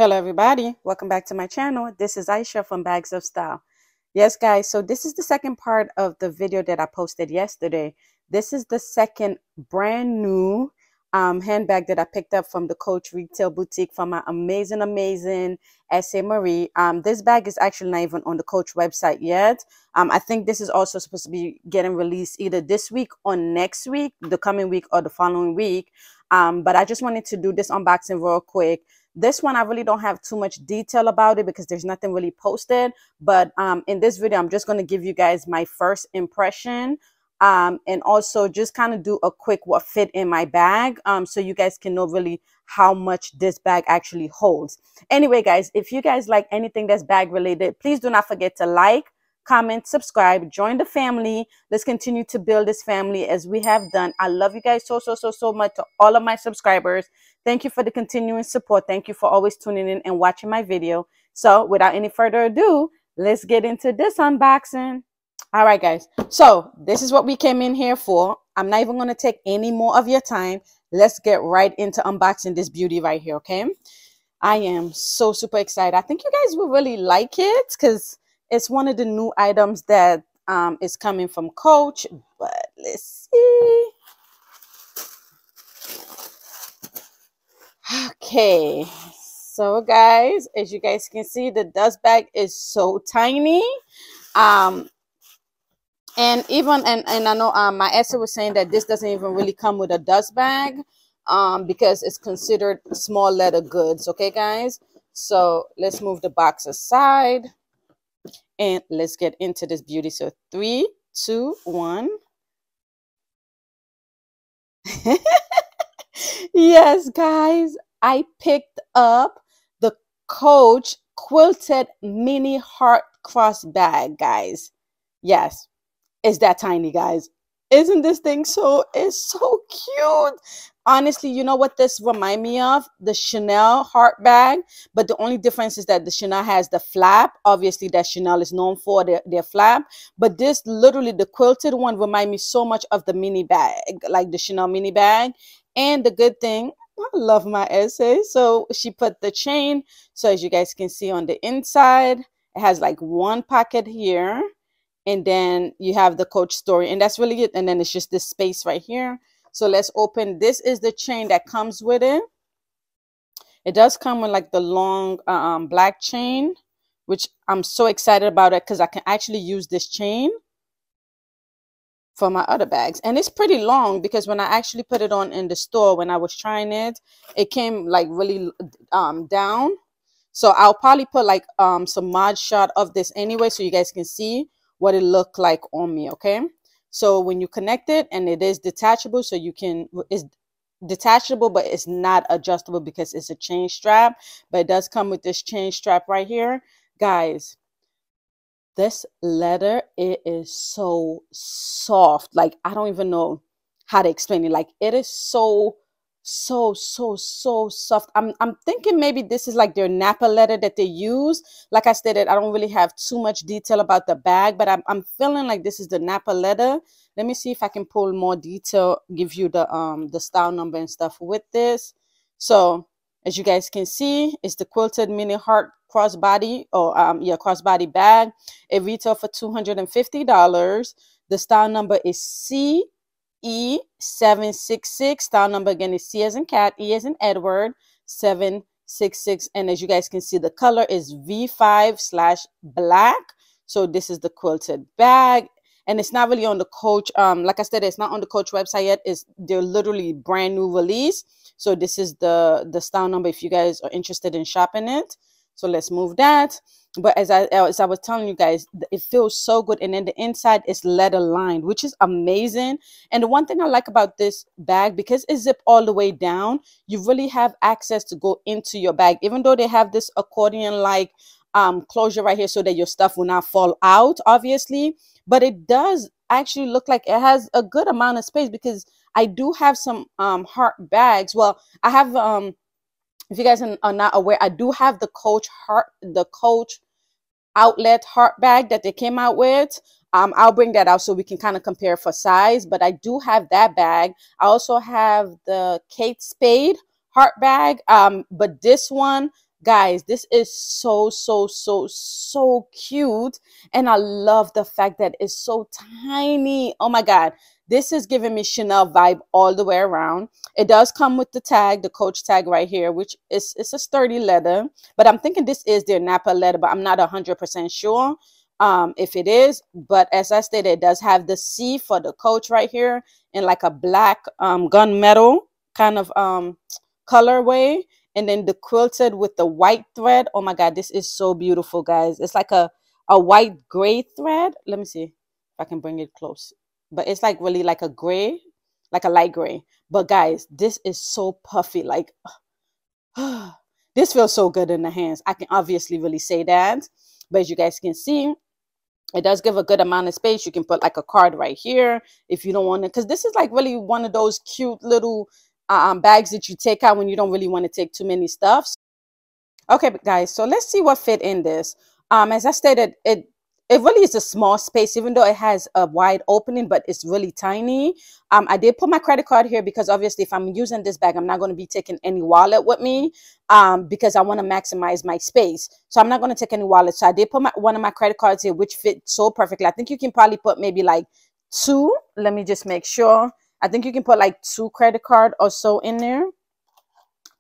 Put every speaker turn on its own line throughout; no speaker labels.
Hello everybody, welcome back to my channel. This is Aisha from Bags of Style. Yes guys, so this is the second part of the video that I posted yesterday. This is the second brand new handbag that I picked up from the Coach Retail Boutique from my amazing S.A. Marie. This bag is actually not even on the Coach website yet. I think this is also supposed to be getting released either this week or next week, the coming week or the following week. But I just wanted to do this unboxing real quick. This one, I really don't have too much detail about it because there's nothing really posted. But in this video, I'm just going to give you guys my first impression and also just kind of do a quick what fit in my bag so you guys can know really how much this bag actually holds. Anyway, guys, if you guys like anything that's bag related, please do not forget to like, comment, subscribe, join the family. Let's continue to build this family as we have done. I love you guys so much. To all of my subscribers, thank you for the continuing support. Thank you for always tuning in and watching my video. So without any further ado, let's get into this unboxing. All right, guys, so this is what we came in here for. I'm not even going to take any more of your time. Let's get right into unboxing this beauty right here. Okay, I am so super excited. I think you guys will really like it because it's one of the new items that is coming from Coach, but let's see. Okay, so guys, as you guys can see, the dust bag is so tiny. And even, and I know my essay was saying that this doesn't even really come with a dust bag because it's considered small leather goods. Okay, guys, so let's move the box aside. And let's get into this beauty. So 3, 2, 1. Yes, guys, I picked up the Coach Quilted Mini Heart Cross Bag, guys. Yes, it's that tiny, guys. Isn't this thing it's so cute? Honestly, you know what this remind me of? The Chanel heart bag, but the only difference is that the Chanel has the flap. Obviously, that Chanel is known for their flap, but this literally, the quilted one, remind me so much of the mini bag, like the Chanel mini bag. And the good thing, I love my essay. So she put the chain. So as you guys can see on the inside, it has like one pocket here. And then you have the Coach story, and that's really it. And then it's just this space right here. So let's open. This is the chain that comes with it. It does come with like the long black chain, which I'm so excited about it because I can actually use this chain for my other bags. And it's pretty long because when I actually put it on in the store, when I was trying it, it came like really down. So I'll probably put like some mod shot of this anyway so you guys can see what it looked like on me. Okay, so when you connect it, and it is detachable, so you can, it's detachable but it's not adjustable because it's a chain strap, but it does come with this chain strap right here. Guys, this leather, it is so soft. Like, I don't even know how to explain it. Like, it is so soft. I'm thinking maybe this is like their Napa leather that they use. Like I stated, I don't really have too much detail about the bag, but I'm feeling like this is the Napa leather. Let me see if I can pull more detail, give you the style number and stuff with this. So as you guys can see, it's the Quilted Mini Heart Crossbody, or crossbody bag. It retails for $250. The style number is E766. Style number again is C as in cat, E as in Edward, 766. And as you guys can see, the color is V5/black. So this is the quilted bag, and it's not really on the Coach. Like I said, it's not on the Coach website yet. They're literally brand new release. So this is the style number if you guys are interested in shopping it. So let's move that. But as I was telling you guys, it feels so good. And then the inside is leather lined, which is amazing. And the one thing I like about this bag, because it's zipped all the way down, you really have access to go into your bag, even though they have this accordion-like closure right here so that your stuff will not fall out, obviously. But it does actually look like it has a good amount of space, because I do have some heart bags. Well, I have if you guys are not aware, I do have the Coach outlet heart bag that they came out with. I'll bring that out so we can kind of compare for size, but I do have that bag. I also have the Kate Spade heart bag, but this one, Guys, this is so cute. And I love the fact that it's so tiny. Oh my God. This is giving me Chanel vibe all the way around. It does come with the tag, the Coach tag right here, which is it's a sturdy leather. But I'm thinking this is their Napa leather, but I'm not 100% sure if it is. But as I stated, it does have the C for the Coach right here in like a black gunmetal kind of colorway, and then the quilted with the white thread. Oh my God, this is so beautiful, guys. It's like a white gray thread. Let me see if I can bring it close, but it's like really like a gray, like a light gray. But guys, this is so puffy. Like this feels so good in the hands. I can obviously really say that, but as you guys can see, it does give a good amount of space. You can put like a card right here if you don't want to, because this is like really one of those cute little bags that you take out when you don't really want to take too many stuffs. Okay, guys, so let's see what fit in this. As I stated, it really is a small space, even though it has a wide opening, but it's really tiny. I did put my credit card here because obviously if I'm using this bag, I'm not going to be taking any wallet with me because I want to maximize my space. So I'm not going to take any wallet. So I did put one of my credit cards here, which fit so perfectly. I think you can probably put maybe like two. Let me just make sure. I think you can put like 2 credit card or so in there.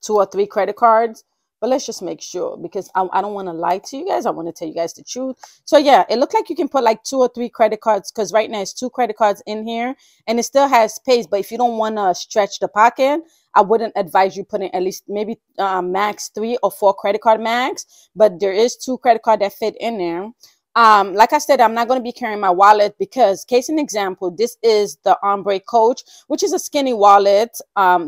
2 or 3 credit cards. But let's just make sure, because I don't want to lie to you guys. I want to tell you guys the truth. So yeah, it looked like you can put like 2 or 3 credit cards, because right now it's 2 credit cards in here and it still has space. But if you don't want to stretch the pocket, I wouldn't advise you putting at least maybe max 3 or 4 credit card max. But there is 2 credit card that fit in there. Like I said, I'm not going to be carrying my wallet because, case in example, this is the Ombre Coach, which is a skinny wallet.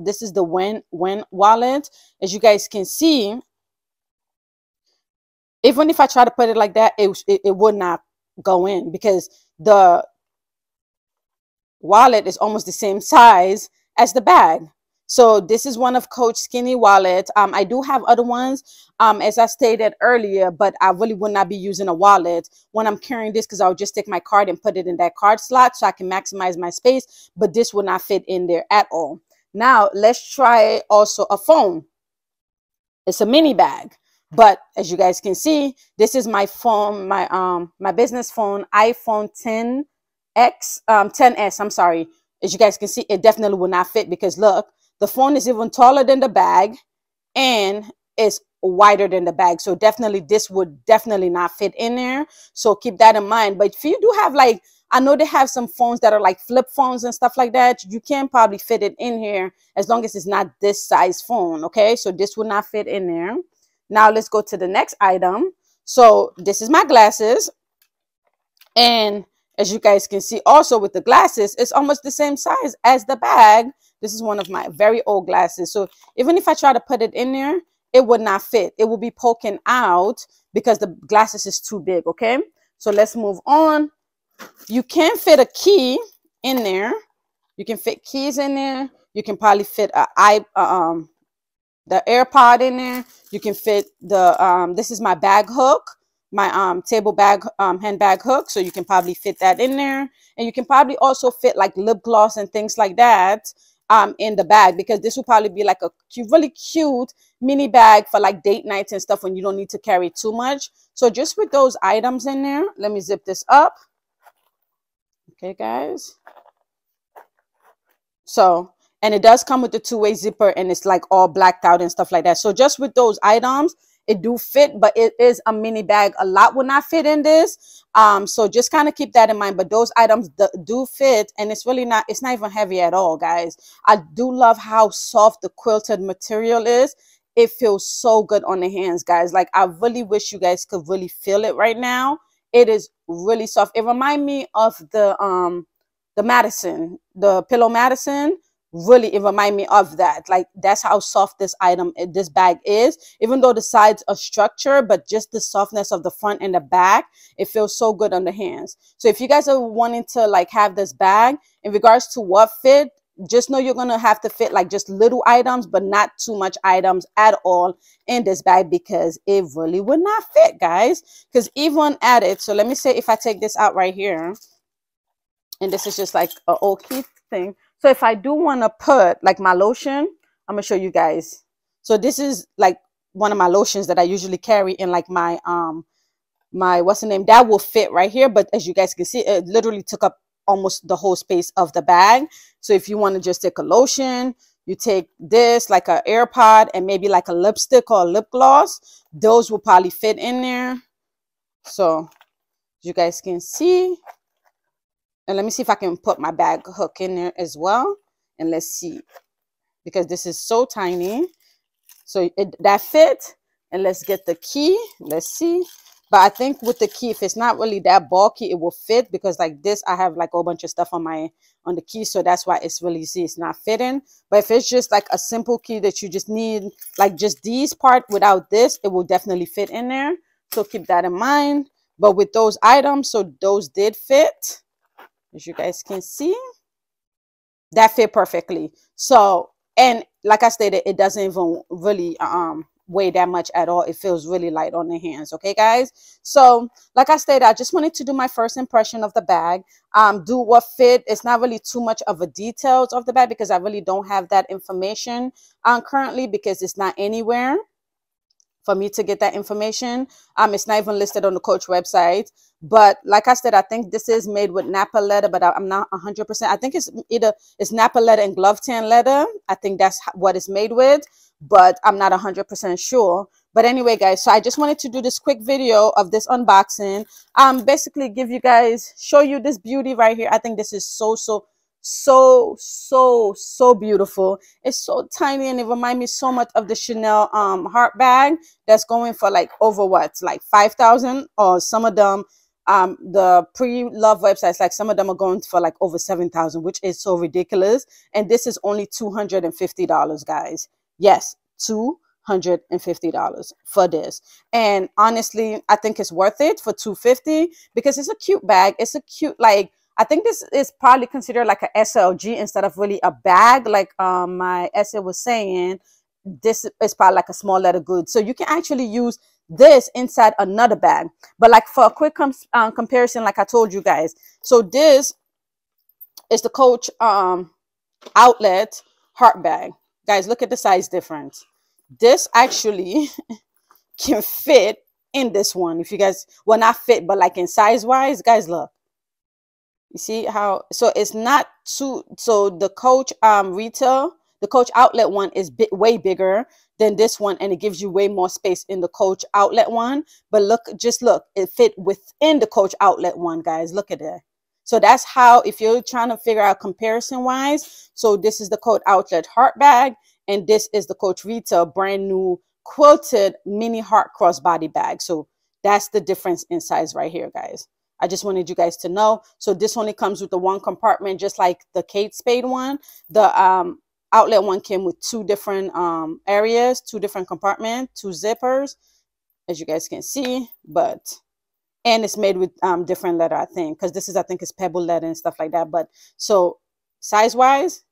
This is the Win wallet. As you guys can see, even if I try to put it like that, it would not go in because the wallet is almost the same size as the bag. So this is one of Coach skinny wallet. I do have other ones, as I stated earlier, but I really would not be using a wallet when I'm carrying this, because I'll just take my card and put it in that card slot so I can maximize my space. But this will not fit in there at all. Now let's try also a phone. It's a mini bag. But as you guys can see, this is my phone, my business phone, iPhone 10s. I'm sorry. As you guys can see, it definitely will not fit because look, the phone is even taller than the bag and it's wider than the bag. So definitely this would definitely not fit in there. So keep that in mind. But if you do have like, I know they have some phones that are like flip phones and stuff like that, you can probably fit it in here as long as it's not this size phone. Okay, so this will not fit in there. Now let's go to the next item. So this is my glasses. And as you guys can see also with the glasses, it's almost the same size as the bag. This is one of my very old glasses. So even if I try to put it in there, it would not fit. It will be poking out because the glasses is too big, okay? So let's move on. You can fit a key in there. You can fit keys in there. You can probably fit the AirPod in there. You can fit the, this is my bag hook, my table bag, handbag hook. So you can probably fit that in there. And you can probably also fit like lip gloss and things like that in the bag, because this will probably be like a really cute mini bag for like date nights and stuff when you don't need to carry too much. So just with those items in there, let me zip this up. Okay, guys. So, and it does come with the 2-way zipper and it's like all blacked out and stuff like that. So just with those items, it do fit, but it is a mini bag. A lot will not fit in this. So just kind of keep that in mind. But those items do fit, and it's really not, it's not even heavy at all, guys. I do love how soft the quilted material is. It feels so good on the hands, guys. Like I really wish you guys could really feel it right now. It is really soft. It reminds me of the Madison, the Pillow Madison. Really, it remind me of that. Like that's how soft this item, this bag is, even though the sides are structured, but just the softness of the front and the back, it feels so good on the hands. So if you guys are wanting to like have this bag, in regards to what fit, just know you're gonna have to fit like just little items, but not too much items at all in this bag, because it really would not fit, guys. Because even at it, so let me say if I take this out right here, and this is just like an old key thing. So if I do want to put like my lotion, I'm going to show you guys. So this is like one of my lotions that I usually carry in like my what's the name, that will fit right here. But as you guys can see, it literally took up almost the whole space of the bag. So if you want to just take a lotion, you take this, like an AirPod, and maybe like a lipstick or a lip gloss, those will probably fit in there. So you guys can see. And let me see if I can put my bag hook in there as well. And let's see, because this is so tiny. So that fit. And let's get the key. Let's see. But I think with the key, if it's not really that bulky, it will fit, because like this, I have like a whole bunch of stuff on the key. So that's why it's really, see, it's not fitting. But if it's just like a simple key that you just need, like just these part without this, it will definitely fit in there. So keep that in mind. But with those items, so those did fit. As you guys can see, that fit perfectly. So, and like I stated, it doesn't even really weigh that much at all. It feels really light on the hands. Okay, guys. So like I stated, I just wanted to do my first impression of the bag. Do what fit. It's not really too much of a details of the bag, because I really don't have that information currently, because it's not anywhere for me to get that information. It's not even listed on the Coach website. But like I said, I think this is made with Napa leather, but I'm not 100%. I think it's Napa leather and glove tan leather. I think that's what it's made with, but I'm not 100% sure. But anyway, guys, so I just wanted to do this quick video of this unboxing. Basically show you this beauty right here. I think this is so beautiful. It's so tiny, and it reminds me so much of the Chanel heart bag that's going for like over what, like 5,000, or some of them the pre-love websites, like some of them are going for like over 7,000, which is so ridiculous. And this is only $250, guys. Yes, $250 for this. And honestly, I think it's worth it for $250, because it's a cute bag. It's a cute, like, I think this is probably considered like a SLG instead of really a bag. Like my essay was saying, this is probably like a small letter good. So you can actually use this inside another bag. But like for a quick comparison, like I told you guys, so this is the Coach outlet heart bag. Guys, look at the size difference. This actually can fit in this one. If you guys, well, not fit, but like in size wise, guys, look. You see how, so it's not too, so the Coach retail, the Coach outlet one is way bigger than this one, and it gives you way more space in the Coach outlet one. But look, just look, it fit within the Coach outlet one, guys. Look at it. So that's how, if you're trying to figure out comparison wise, so this is the Coach outlet heart bag, and this is the Coach retail brand new quilted mini heart crossbody bag. So that's the difference in size right here, guys. I just wanted you guys to know. So this only comes with the one compartment, just like the Kate Spade one. The outlet one came with two different areas, two different compartments, two zippers, as you guys can see. But, and it's made with different leather, I think, because this is, I think, it's pebble leather and stuff like that. But so size wise,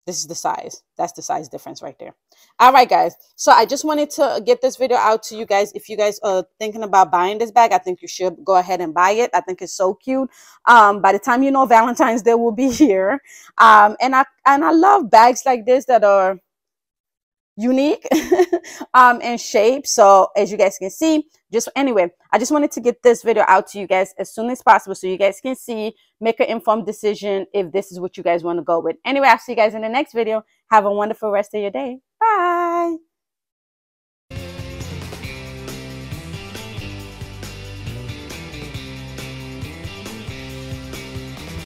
this is the size. That's the size difference right there. All right, guys. So I just wanted to get this video out to you guys. If you guys are thinking about buying this bag, I think you should go ahead and buy it. I think it's so cute. By the time you know Valentine's Day will be here. And I love bags like this that are unique in shape. So as you guys can see, just anyway, I just wanted to get this video out to you guys as soon as possible, so you guys can see, make an informed decision if this is what you guys want to go with. Anyway, I'll see you guys in the next video. Have a wonderful rest of your day. Bye.